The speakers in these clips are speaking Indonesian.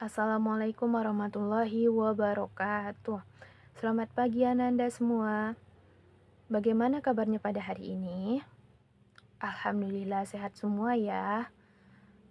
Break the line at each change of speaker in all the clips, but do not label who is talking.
Assalamualaikum warahmatullahi wabarakatuh. Selamat pagi Ananda semua. Bagaimana kabarnya pada hari ini? Alhamdulillah sehat semua ya.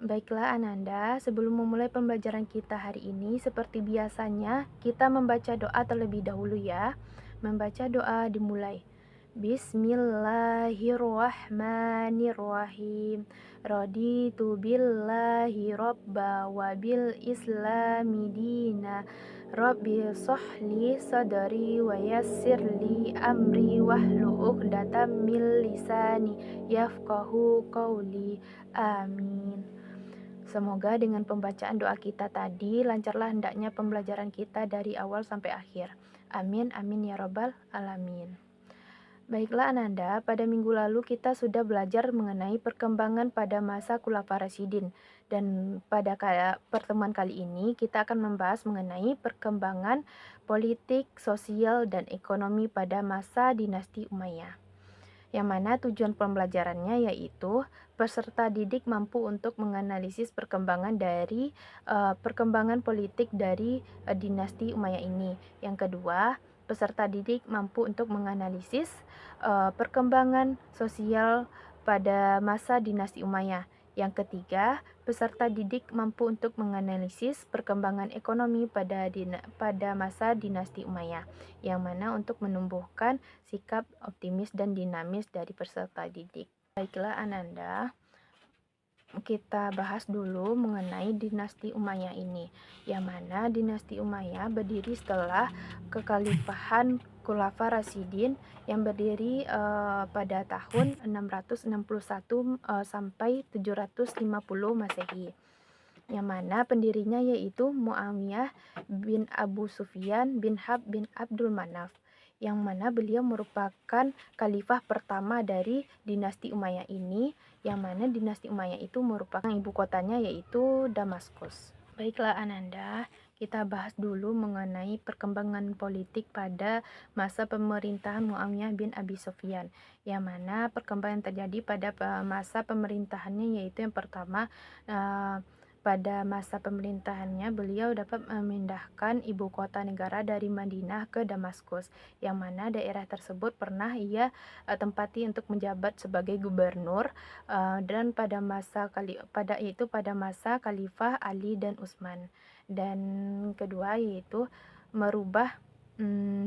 Baiklah Ananda, sebelum memulai pembelajaran kita hari ini, seperti biasanya kita membaca doa terlebih dahulu ya. Membaca doa dimulai. Bismillahirrahmanirrahim. Raditu billahi robba wa bil islami dina. Rabbi sohli sadari wa yassirli amri wahlu uqdatam min lisani yafqahu qawli. Amin. Semoga dengan pembacaan doa kita tadi lancarlah hendaknya pembelajaran kita dari awal sampai akhir. Amin, amin ya robbal alamin. Baiklah Ananda, pada minggu lalu kita sudah belajar mengenai perkembangan pada masa Khulafaur Rasyidin. Dan pada pertemuan kali ini kita akan membahas mengenai perkembangan politik, sosial, dan ekonomi pada masa dinasti Umayyah. Yang mana tujuan pembelajarannya yaitu peserta didik mampu untuk menganalisis perkembangan dari perkembangan politik dari dinasti Umayyah ini. Yang kedua, peserta didik mampu untuk menganalisis perkembangan sosial pada masa dinasti Umayyah. Yang ketiga, peserta didik mampu untuk menganalisis perkembangan ekonomi pada masa dinasti Umayyah, yang mana untuk menumbuhkan sikap optimis dan dinamis dari peserta didik. Baiklah Ananda, kita bahas dulu mengenai dinasti Umayyah ini, yang mana dinasti Umayyah berdiri setelah kekhalifahan Khulafaur Rasyidin yang berdiri pada tahun 661 sampai 750 Masehi, yang mana pendirinya yaitu Muawiyah bin Abu Sufyan bin Harb bin Abdul Manaf, yang mana beliau merupakan khalifah pertama dari dinasti Umayyah ini, yang mana dinasti Umayyah itu merupakan ibu kotanya yaitu Damaskus. Baiklah Ananda, kita bahas dulu mengenai perkembangan politik pada masa pemerintahan Muawiyah bin Abi Sufyan, yang mana perkembangan terjadi pada masa pemerintahannya yaitu yang pertama, pada masa pemerintahannya beliau dapat memindahkan ibu kota negara dari Madinah ke Damaskus, yang mana daerah tersebut pernah ia tempati untuk menjabat sebagai gubernur, dan pada masa Khalifah Ali dan Utsman. Dan kedua yaitu merubah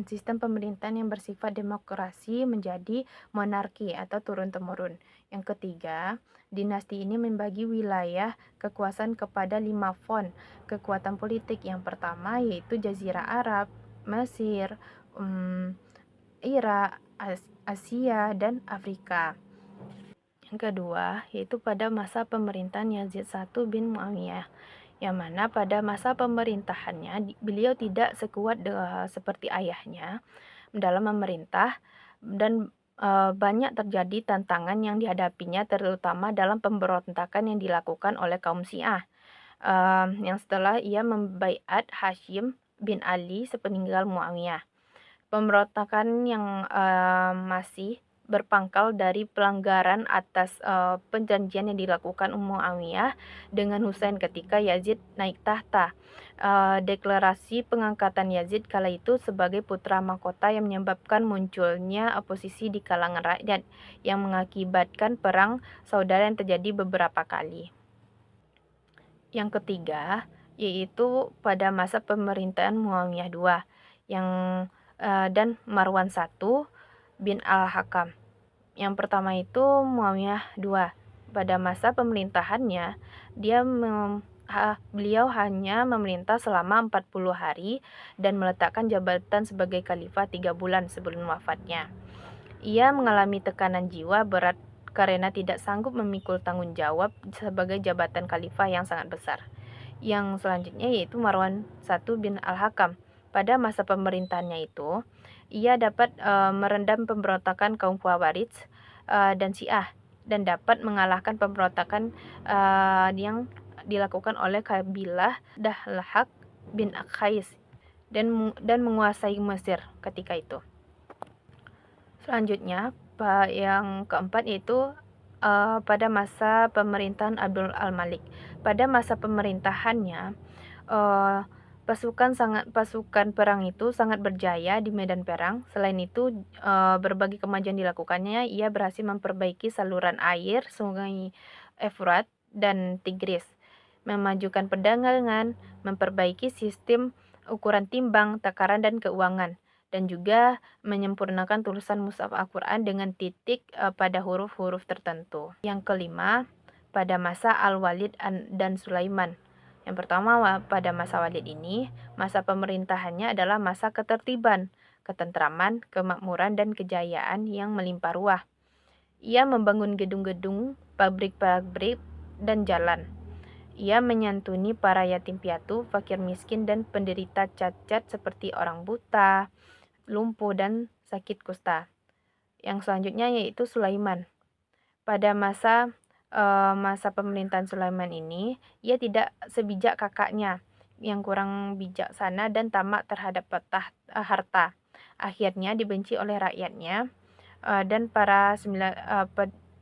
sistem pemerintahan yang bersifat demokrasi menjadi monarki atau turun-temurun. Yang ketiga, dinasti ini membagi wilayah kekuasaan kepada 5 front kekuatan politik. Yang pertama yaitu Jazirah Arab, Mesir, Irak, Asia, dan Afrika. Yang kedua yaitu pada masa pemerintahan Yazid I bin Muawiyah, yang mana pada masa pemerintahannya beliau tidak sekuat seperti ayahnya dalam memerintah, dan banyak terjadi tantangan yang dihadapinya, terutama dalam pemberontakan yang dilakukan oleh kaum Syiah, yang setelah ia membaiat Hashim bin Ali sepeninggal Muawiyah. Pemberontakan yang masih berpangkal dari pelanggaran atas perjanjian yang dilakukan Muawiyah dengan Husain ketika Yazid naik tahta. Deklarasi pengangkatan Yazid kala itu sebagai putra mahkota yang menyebabkan munculnya oposisi di kalangan rakyat yang mengakibatkan perang saudara yang terjadi beberapa kali. Yang ketiga yaitu pada masa pemerintahan Muawiyah II dan Marwan I bin Al-Hakam. Yang pertama itu Muawiyah II. Pada masa pemerintahannya, beliau hanya memerintah selama 40 hari dan meletakkan jabatan sebagai khalifah 3 bulan sebelum wafatnya. Ia mengalami tekanan jiwa berat karena tidak sanggup memikul tanggung jawab sebagai jabatan khalifah yang sangat besar. Yang selanjutnya yaitu Marwan I bin Al-Hakam. Pada masa pemerintahannya itu, ia dapat merendam pemberontakan kaum Khawarij dan Syiah, dan dapat mengalahkan pemberontakan yang dilakukan oleh kabilah Dahlak bin Qais dan menguasai Mesir ketika itu. Selanjutnya, yang keempat yaitu pada masa pemerintahan Abdul al-Malik. Pada masa pemerintahannya, eee, pasukan perang itu sangat berjaya di medan perang. Selain itu, berbagai kemajuan dilakukannya, ia berhasil memperbaiki saluran air Sungai Efrat dan Tigris, memajukan perdagangan, memperbaiki sistem ukuran timbang, takaran, dan keuangan, dan juga menyempurnakan tulisan mushaf Al-Quran dengan titik pada huruf-huruf tertentu. Yang kelima, pada masa Al-Walid dan Sulaiman. Yang pertama, pada masa Walid ini, masa pemerintahannya adalah masa ketertiban, ketentraman, kemakmuran, dan kejayaan yang melimpah ruah. Ia membangun gedung-gedung, pabrik-pabrik, dan jalan. Ia menyantuni para yatim piatu, fakir miskin, dan penderita cacat seperti orang buta, lumpuh, dan sakit kusta. Yang selanjutnya yaitu Sulaiman. Pada masa pemerintahan Sulaiman ini, ia tidak sebijak kakaknya yang kurang bijaksana dan tamak terhadap harta. Akhirnya dibenci oleh rakyatnya, dan para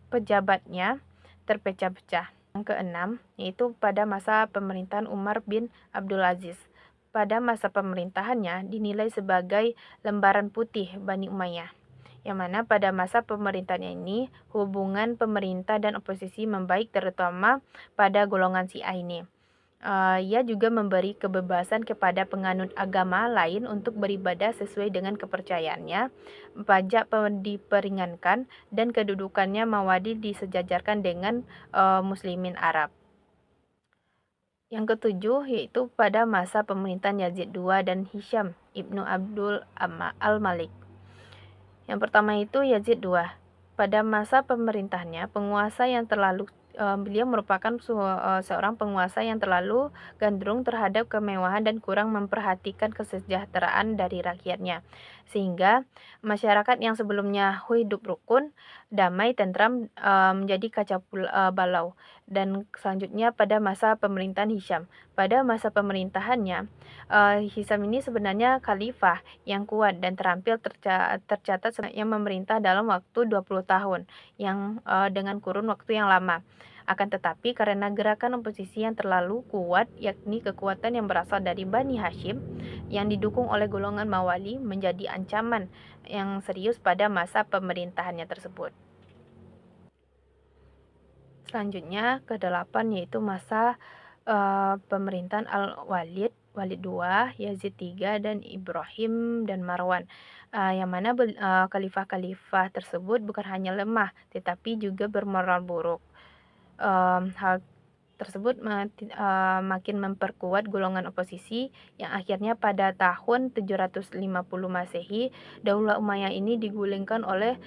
pejabatnya terpecah-pecah. Yang keenam, yaitu pada masa pemerintahan Umar bin Abdul Aziz. Pada masa pemerintahannya dinilai sebagai lembaran putih Bani Umayyah, yang mana pada masa pemerintahannya ini hubungan pemerintah dan oposisi membaik, terutama pada golongan Syiah ini. Ia juga memberi kebebasan kepada penganut agama lain untuk beribadah sesuai dengan kepercayaannya, pajak diperingankan, dan kedudukannya Mawadi disejajarkan dengan muslimin Arab. Yang ketujuh yaitu pada masa pemerintahan Yazid II dan Hisham ibnu Abdul al-Malik. Yang pertama itu Yazid II. Pada masa pemerintahannya, beliau merupakan seorang penguasa yang terlalu gandrung terhadap kemewahan dan kurang memperhatikan kesejahteraan dari rakyatnya, sehingga masyarakat yang sebelumnya hidup rukun, damai, tentram menjadi kacau balau. Dan selanjutnya pada masa pemerintahan Hisham. Pada masa pemerintahannya, Hisham ini sebenarnya khalifah yang kuat dan terampil, tercatat yang memerintah dalam waktu 20 tahun yang dengan kurun waktu yang lama. Akan tetapi karena gerakan oposisi yang terlalu kuat, yakni kekuatan yang berasal dari Bani Hashim yang didukung oleh golongan Mawali, menjadi ancaman yang serius pada masa pemerintahannya tersebut. Selanjutnya ke-8 yaitu masa pemerintahan Al-Walid, Walid II, Yazid III, dan Ibrahim dan Marwan. Yang mana khalifah-khalifah tersebut bukan hanya lemah, tetapi juga bermoral buruk. Hal tersebut makin memperkuat golongan oposisi yang akhirnya pada tahun 750 Masehi, Daulah Umayyah ini digulingkan oleh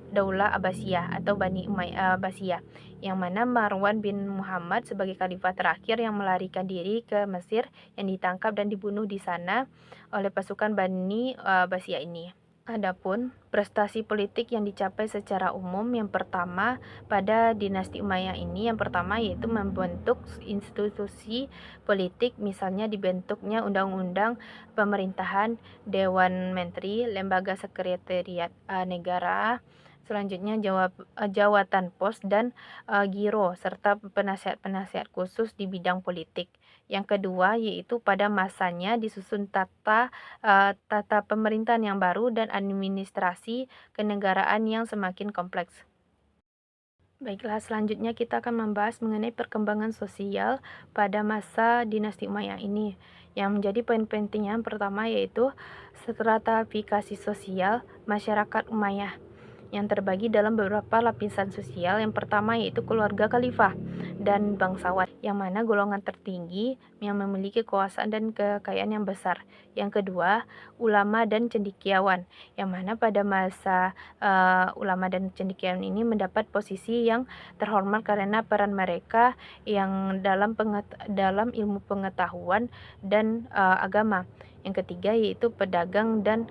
Daulah Abbasiyah atau Bani Umayyah Abbasiyah, yang mana Marwan bin Muhammad sebagai khalifah terakhir yang melarikan diri ke Mesir, yang ditangkap dan dibunuh di sana oleh pasukan Bani Abbasiyah ini. Adapun prestasi politik yang dicapai secara umum, yang pertama pada dinasti Umayyah ini, yang pertama yaitu membentuk institusi politik, misalnya dibentuknya undang-undang pemerintahan, Dewan Menteri, lembaga sekretariat negara, selanjutnya jawatan pos dan giro, serta penasihat-penasihat khusus di bidang politik. Yang kedua yaitu pada masanya disusun tata pemerintahan yang baru dan administrasi kenegaraan yang semakin kompleks. Baiklah, selanjutnya kita akan membahas mengenai perkembangan sosial pada masa dinasti Umayyah ini. Yang menjadi poin penting yang pertama yaitu stratifikasi sosial masyarakat Umayyah yang terbagi dalam beberapa lapisan sosial. Yang pertama yaitu keluarga khalifah dan bangsawan, yang mana golongan tertinggi yang memiliki kekuasaan dan kekayaan yang besar. Yang kedua, ulama dan cendekiawan, yang mana pada masa ulama dan cendekiawan ini mendapat posisi yang terhormat karena peran mereka yang dalam ilmu pengetahuan dan agama. Yang ketiga yaitu pedagang dan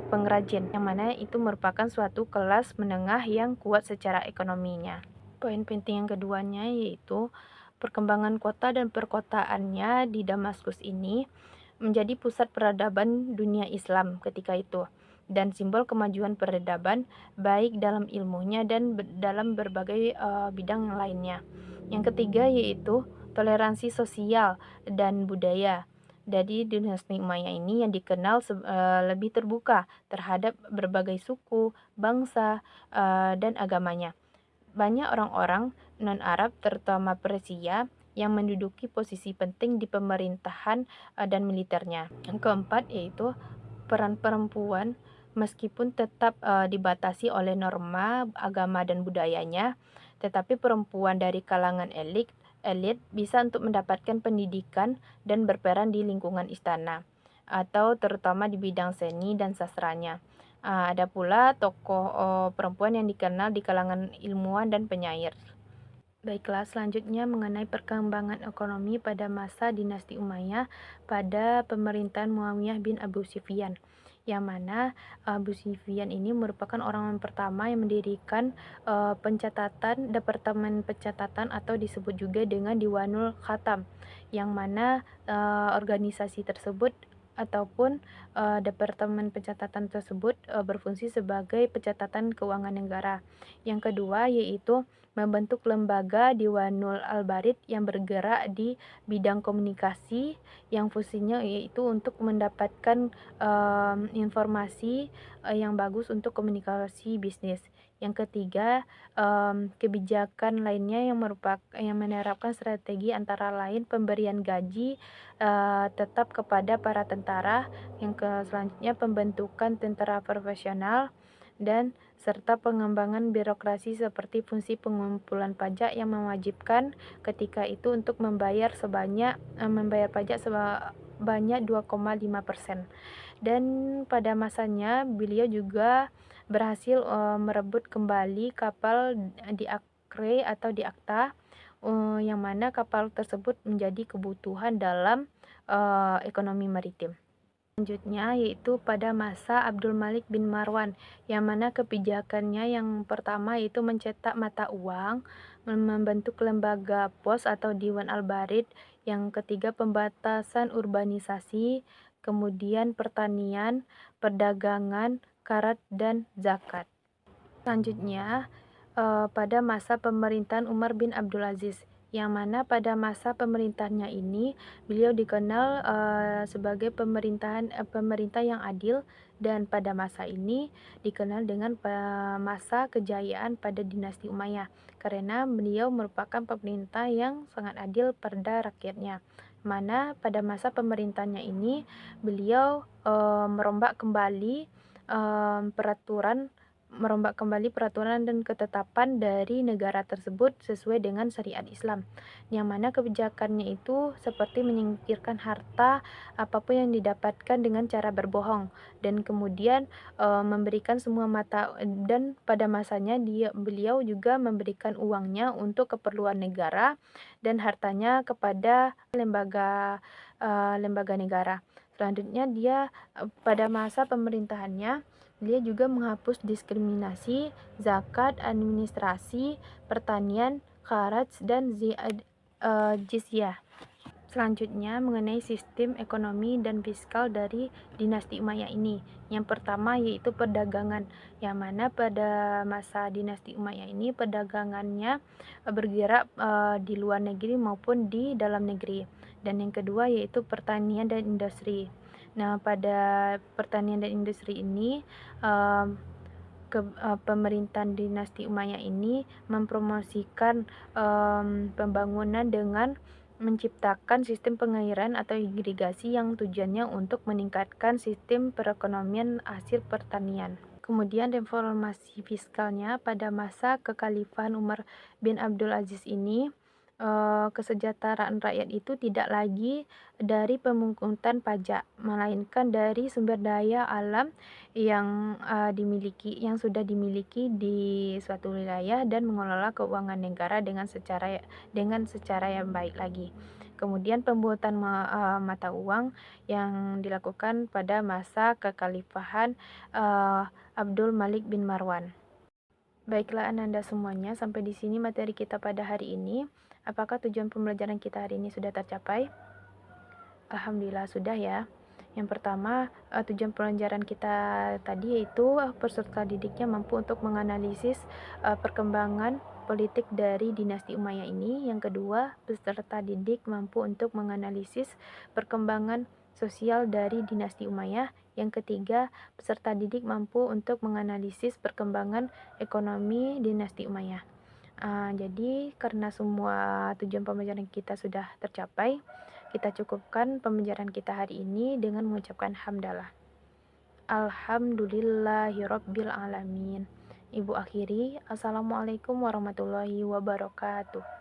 pengrajin, yang mana itu merupakan suatu kelas menengah yang kuat secara ekonominya. Poin penting yang keduanya yaitu perkembangan kota dan perkotaannya di Damaskus ini menjadi pusat peradaban dunia Islam ketika itu. dan simbol kemajuan peradaban, baik dalam ilmunya dan dalam berbagai bidang lainnya. Yang ketiga yaitu toleransi sosial dan budaya. Jadi dinasti Umayyah ini yang dikenal lebih terbuka terhadap berbagai suku, bangsa, dan agamanya. Banyak orang-orang non-Arab, terutama Persia, yang menduduki posisi penting di pemerintahan dan militernya. Yang keempat yaitu peran perempuan, meskipun tetap dibatasi oleh norma agama dan budayanya, tetapi perempuan dari kalangan elit bisa untuk mendapatkan pendidikan dan berperan di lingkungan istana, atau terutama di bidang seni dan sastranya. Ada pula tokoh perempuan yang dikenal di kalangan ilmuwan dan penyair. Baiklah, selanjutnya mengenai perkembangan ekonomi pada masa dinasti Umayyah pada pemerintahan Muawiyah bin Abu Sufyan. Yang mana Abu Sufyan ini merupakan orang pertama yang mendirikan Departemen Pencatatan atau disebut juga dengan Diwanul Khatam. Yang mana organisasi tersebut ataupun Departemen Pencatatan tersebut berfungsi sebagai pencatatan keuangan negara. Yang kedua yaitu membentuk lembaga Diwanul Al-Barid yang bergerak di bidang komunikasi, yang fungsinya yaitu untuk mendapatkan informasi yang bagus untuk komunikasi bisnis. Yang ketiga, kebijakan lainnya yang menerapkan strategi antara lain pemberian gaji tetap kepada para tentara, selanjutnya pembentukan tentara profesional, dan serta pengembangan birokrasi seperti fungsi pengumpulan pajak yang mewajibkan ketika itu untuk membayar pajak sebanyak 2,5%. Dan pada masanya beliau juga berhasil merebut kembali kapal di Acre atau di Akta, yang mana kapal tersebut menjadi kebutuhan dalam ekonomi maritim. Selanjutnya yaitu pada masa Abdul Malik bin Marwan, yang mana kebijakannya yang pertama yaitu mencetak mata uang, membentuk lembaga pos atau Diwan Al-Barid, yang ketiga pembatasan urbanisasi, kemudian pertanian, perdagangan, karat, dan zakat. Selanjutnya pada masa pemerintahan Umar bin Abdul Aziz, yang mana pada masa pemerintahannya ini beliau dikenal sebagai pemerintah yang adil, dan pada masa ini dikenal dengan masa kejayaan pada dinasti Umayyah karena beliau merupakan pemerintah yang sangat adil pada rakyatnya. Mana pada masa pemerintahannya ini beliau merombak kembali peraturan dan ketetapan dari negara tersebut sesuai dengan syariat Islam, yang mana kebijakannya itu seperti menyingkirkan harta apapun yang didapatkan dengan cara berbohong, dan kemudian memberikan semua dan pada masanya beliau juga memberikan uangnya untuk keperluan negara dan hartanya kepada lembaga negara. Selanjutnya pada masa pemerintahannya dia juga menghapus diskriminasi, zakat, administrasi, pertanian, kharaj, dan jizyah. Selanjutnya mengenai sistem ekonomi dan fiskal dari dinasti Umayyah ini. Yang pertama yaitu perdagangan, yang mana pada masa dinasti Umayyah ini perdagangannya bergerak di luar negeri maupun di dalam negeri. Dan yang kedua yaitu pertanian dan industri. Nah, pada pertanian dan industri ini pemerintahan dinasti Umayyah ini mempromosikan pembangunan dengan menciptakan sistem pengairan atau irigasi yang tujuannya untuk meningkatkan sistem perekonomian hasil pertanian. Kemudian reformasi fiskalnya pada masa kekhalifahan Umar bin Abdul Aziz ini, kesejahteraan rakyat itu tidak lagi dari pemungutan pajak, melainkan dari sumber daya alam yang sudah dimiliki di suatu wilayah dan mengelola keuangan negara dengan secara yang baik lagi. Kemudian pembuatan mata uang yang dilakukan pada masa kekhalifahan Abdul Malik bin Marwan. Baiklah Ananda semuanya, sampai di sini materi kita pada hari ini. Apakah tujuan pembelajaran kita hari ini sudah tercapai? Alhamdulillah sudah ya. Yang pertama, tujuan pelajaran kita tadi yaitu peserta didiknya mampu untuk menganalisis perkembangan politik dari dinasti Umayyah ini. Yang kedua, peserta didik mampu untuk menganalisis perkembangan sosial dari dinasti Umayyah. Yang ketiga, peserta didik mampu untuk menganalisis perkembangan ekonomi dinasti Umayyah. Jadi karena semua tujuan pembelajaran kita sudah tercapai, kita cukupkan pembelajaran kita hari ini dengan mengucapkan hamdalah. Alhamdulillahirabbil alamin. Ibu akhiri, Assalamualaikum warahmatullahi wabarakatuh.